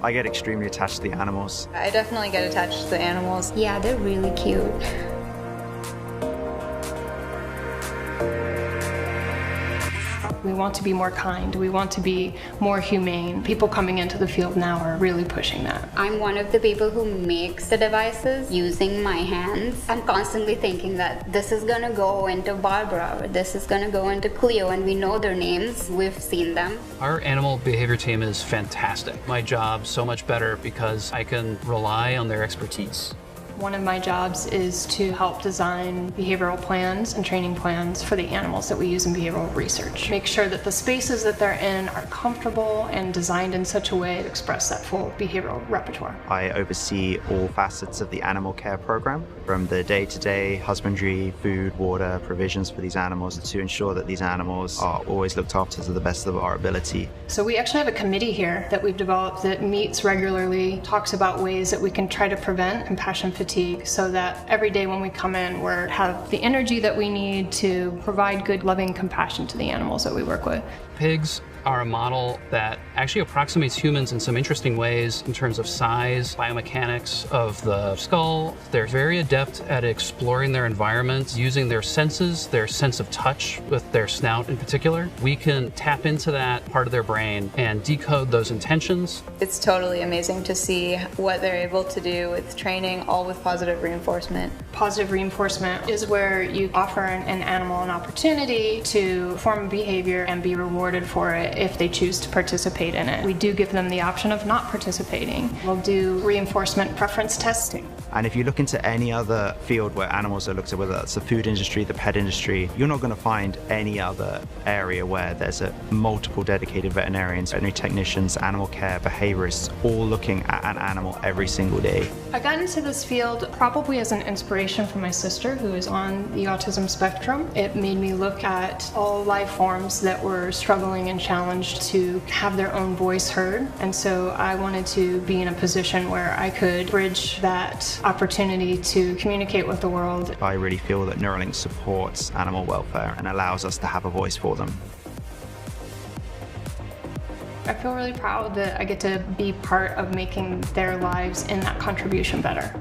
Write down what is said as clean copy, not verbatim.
I get extremely attached to the animals. I definitely get attached to the animals. Yeah, they're really cute. We want to be more kind. We want to be more humane. People coming into the field now are really pushing that. I'm one of the people who makes the devices using my hands. I'm constantly thinking that this is gonna go into Barbara, or this is gonna go into Cleo, and we know their names. We've seen them. Our animal behavior team is fantastic. My job's so much better because I can rely on their expertise. One of my jobs is to help design behavioral plans and training plans for the animals that we use in behavioral research. Make sure that the spaces that they're in are comfortable and designed in such a way to express that full behavioral repertoire. I oversee all facets of the animal care program, from the day-to-day husbandry, food, water, provisions for these animals, to ensure that these animals are always looked after to the best of our ability. So we actually have a committee here that we've developed that meets regularly, talks about ways that we can try to prevent compassion fatigue, so that every day when we come in, we have the energy that we need to provide good, loving compassion to the animals that we work with. Pigs are a model that actually approximates humans in some interesting ways in terms of size, biomechanics of the skull. They're very adept at exploring their environment, using their senses, their sense of touch with their snout in particular. We can tap into that part of their brain and decode those intentions. It's totally amazing to see what they're able to do with training, all with positive reinforcement. Positive reinforcement is where you offer an animal an opportunity to form a behavior and be rewarded for it if they choose to participate in it. We do give them the option of not participating. We'll do reinforcement preference testing. And if you look into any other field where animals are looked at, whether that's the food industry, the pet industry, you're not going to find any other area where there's multiple dedicated veterinarians, veterinary technicians, animal care, behaviorists, all looking at an animal every single day. I got into this field probably as an inspiration from my sister, who is on the autism spectrum. It made me look at all life forms that were struggling and challenged to have their own voice heard. And so I wanted to be in a position where I could bridge that opportunity to communicate with the world. I really feel that Neuralink supports animal welfare and allows us to have a voice for them. I feel really proud that I get to be part of making their lives and that contribution better.